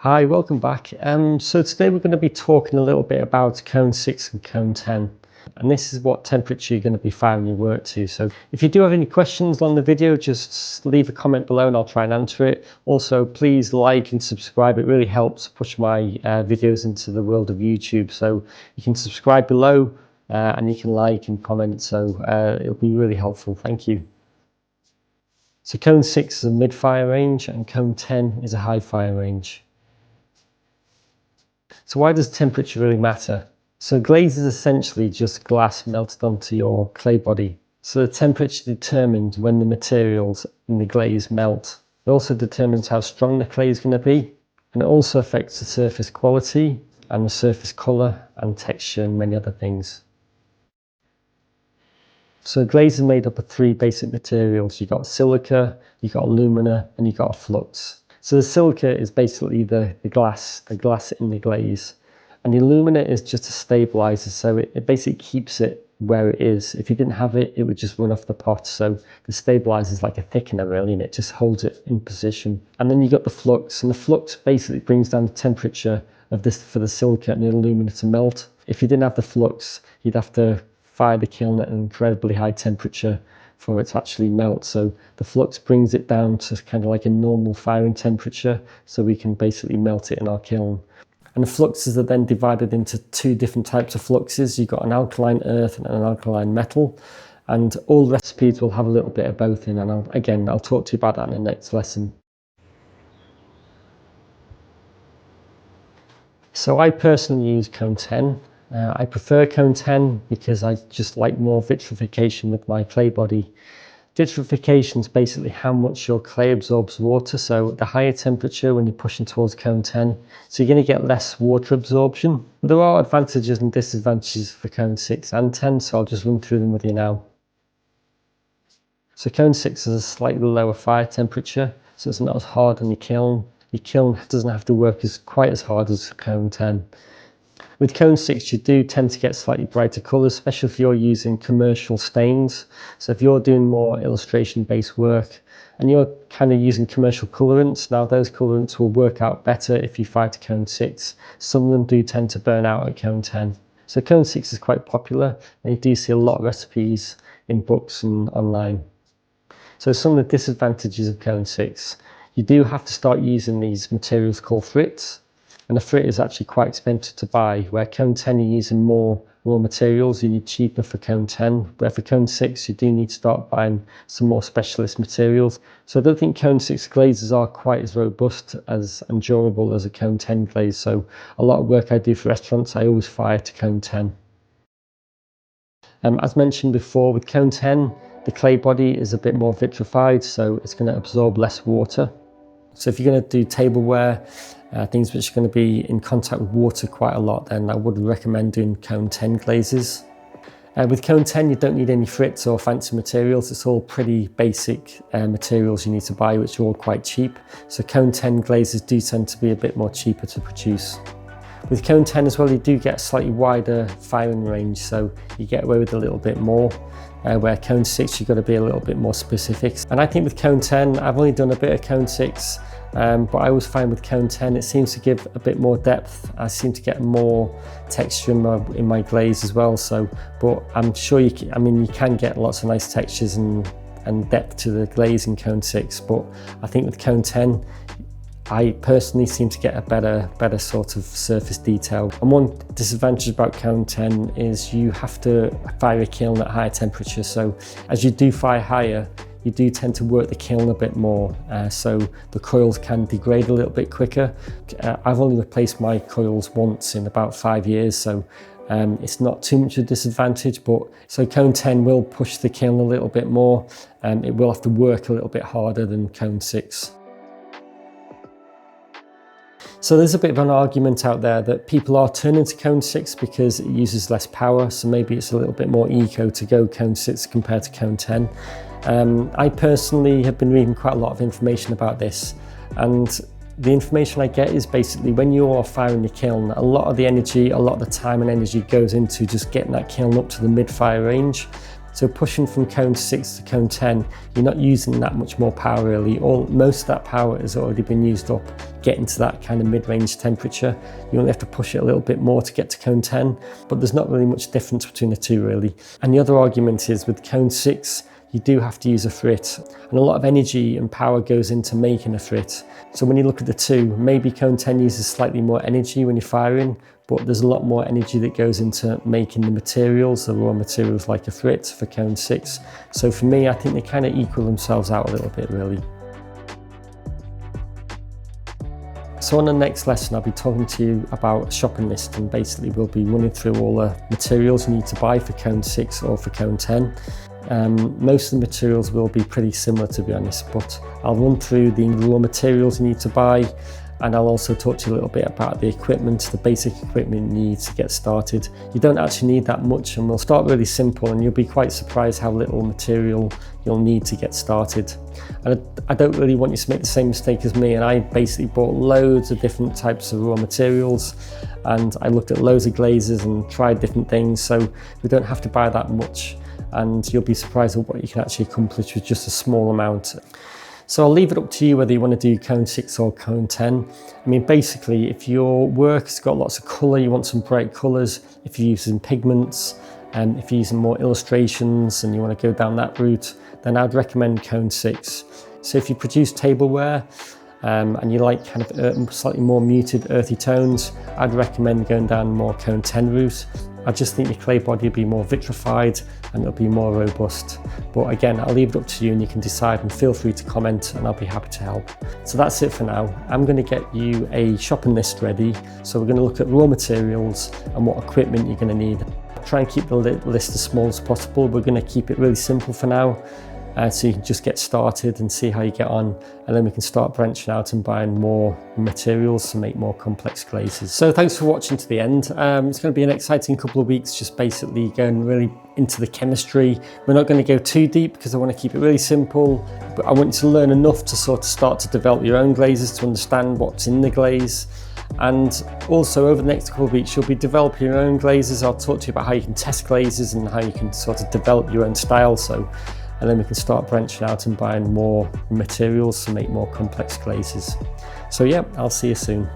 Hi, welcome back. So today we're going to be talking a little bit about cone 6 and cone 10. And this is what temperature you're going to be firing your work to. So if you do have any questions on the video, just leave a comment below and I'll try and answer it. Also, please like and subscribe. It really helps push my videos into the world of YouTube. So you can subscribe below and you can like and comment. So it'll be really helpful. Thank you. So cone 6 is a mid-fire range and cone 10 is a high fire range. So why does temperature really matter? So glaze is essentially just glass melted onto your clay body. So the temperature determines when the materials in the glaze melt. It also determines how strong the clay is going to be. And it also affects the surface quality and the surface colour and texture and many other things. So glaze is made up of three basic materials. You've got silica, you've got alumina, and you've got flux. So the silica is basically the glass in the glaze. And the alumina is just a stabilizer, so it basically keeps it where it is. If you didn't have it, it would just run off the pot. So the stabilizer is like a thickener really, and it just holds it in position. And then you've got the flux, and the flux basically brings down the temperature of this for the silica and the alumina to melt. If you didn't have the flux, you'd have to fire the kiln at an incredibly high temperature for it to actually melt. So the flux brings it down to kind of like a normal firing temperature, so we can basically melt it in our kiln. And the fluxes are then divided into two different types of fluxes. You've got an alkaline earth and an alkaline metal, and all recipes will have a little bit of both in, and I'll talk to you about that in the next lesson. So I personally use cone 10. I prefer cone 10 because I just like more vitrification with my clay body. Vitrification is basically how much your clay absorbs water. So the higher temperature when you're pushing towards cone 10, so you're going to get less water absorption. There are advantages and disadvantages for cone 6 and 10, so I'll just run through them with you now. So cone 6 has a slightly lower fire temperature, so it's not as hard on your kiln. Your kiln doesn't have to work quite as hard as cone 10. With cone 6, you do tend to get slightly brighter colours, especially if you're using commercial stains. So if you're doing more illustration-based work and you're kind of using commercial colourants, now those colourants will work out better if you fire to cone 6. Some of them do tend to burn out at cone 10. So cone 6 is quite popular, and you do see a lot of recipes in books and online. So some of the disadvantages of cone 6, you do have to start using these materials called frits. And the frit is actually quite expensive to buy, where cone 10 you're using more raw materials, you need cheaper for cone 10, where for cone 6 you do need to start buying some more specialist materials. So I don't think cone 6 glazes are quite as robust and durable as a cone 10 glaze. So a lot of work I do for restaurants, I always fire to cone 10. As mentioned before, with cone 10, the clay body is a bit more vitrified, so it's going to absorb less water. So if you're going to do tableware, things which are going to be in contact with water quite a lot, then I would recommend doing cone 10 glazes. With cone 10, you don't need any frits or fancy materials. It's all pretty basic materials you need to buy, which are all quite cheap. So cone 10 glazes do tend to be a bit more cheaper to produce. With cone 10 as well, you do get a slightly wider firing range, so you get away with a little bit more. Where cone 6, you've got to be a little bit more specific. And I think with cone 10, I've only done a bit of cone 6, but I always find with cone 10, it seems to give a bit more depth. I seem to get more texture in my glaze as well. So, but I'm sure you can get lots of nice textures and depth to the glaze in cone 6, but I think with cone 10, I personally seem to get a better sort of surface detail. And one disadvantage about cone 10 is you have to fire a kiln at higher temperature. So as you do fire higher, you do tend to work the kiln a bit more. So the coils can degrade a little bit quicker. I've only replaced my coils once in about 5 years, so it's not too much of a disadvantage, but so cone 10 will push the kiln a little bit more, and it will have to work a little bit harder than cone 6. So there's a bit of an argument out there that people are turning to cone 6 because it uses less power, so maybe it's a little bit more eco to go cone 6 compared to cone 10. I personally have been reading quite a lot of information about this, and the information I get is basically when you're firing your kiln, a lot of the energy, a lot of the time and energy goes into just getting that kiln up to the mid-fire range. So pushing from cone 6 to cone 10, you're not using that much more power really. Most of that power has already been used up getting to that kind of mid-range temperature. You only have to push it a little bit more to get to cone 10, but there's not really much difference between the two really. And the other argument is with cone 6, you do have to use a frit, and a lot of energy and power goes into making a frit. So when you look at the two, maybe cone 10 uses slightly more energy when you're firing, but there's a lot more energy that goes into making the materials, the raw materials like a frit for cone 6. So for me, I think they kind of equal themselves out a little bit really. So on the next lesson, I'll be talking to you about a shopping list, and basically we'll be running through all the materials you need to buy for cone 6 or for cone 10. Most of the materials will be pretty similar, to be honest, but I'll run through the raw materials you need to buy, and I'll also talk to you a little bit about the equipment, the basic equipment you need to get started. You don't actually need that much, and we'll start really simple, and you'll be quite surprised how little material you'll need to get started. And I don't really want you to make the same mistake as me, and I basically bought loads of different types of raw materials, and I looked at loads of glazes and tried different things, so we don't have to buy that much, and you'll be surprised at what you can actually accomplish with just a small amount. So I'll leave it up to you whether you want to do cone 6 or cone 10. I mean, basically, if your work has got lots of colour, you want some bright colours, if you're using pigments, and if you're using more illustrations and you want to go down that route, then I'd recommend cone 6. So if you produce tableware and you like kind of slightly more muted earthy tones, I'd recommend going down more cone 10 route. I just think your clay body will be more vitrified and it'll be more robust. But again, I'll leave it up to you and you can decide, and feel free to comment and I'll be happy to help. So that's it for now. I'm going to get you a shopping list ready. So we're going to look at raw materials and what equipment you're going to need. Try and keep the list as small as possible. We're going to keep it really simple for now. So you can just get started and see how you get on, and then we can start branching out and buying more materials to make more complex glazes. So thanks for watching to the end. It's going to be an exciting couple of weeks, just basically going really into the chemistry. We're not going to go too deep because I want to keep it really simple, but I want you to learn enough to sort of start to develop your own glazes, to understand what's in the glaze. And also over the next couple of weeks, you'll be developing your own glazes. I'll talk to you about how you can test glazes and how you can sort of develop your own style. And then we can start branching out and buying more materials to make more complex glazes. So yeah, I'll see you soon.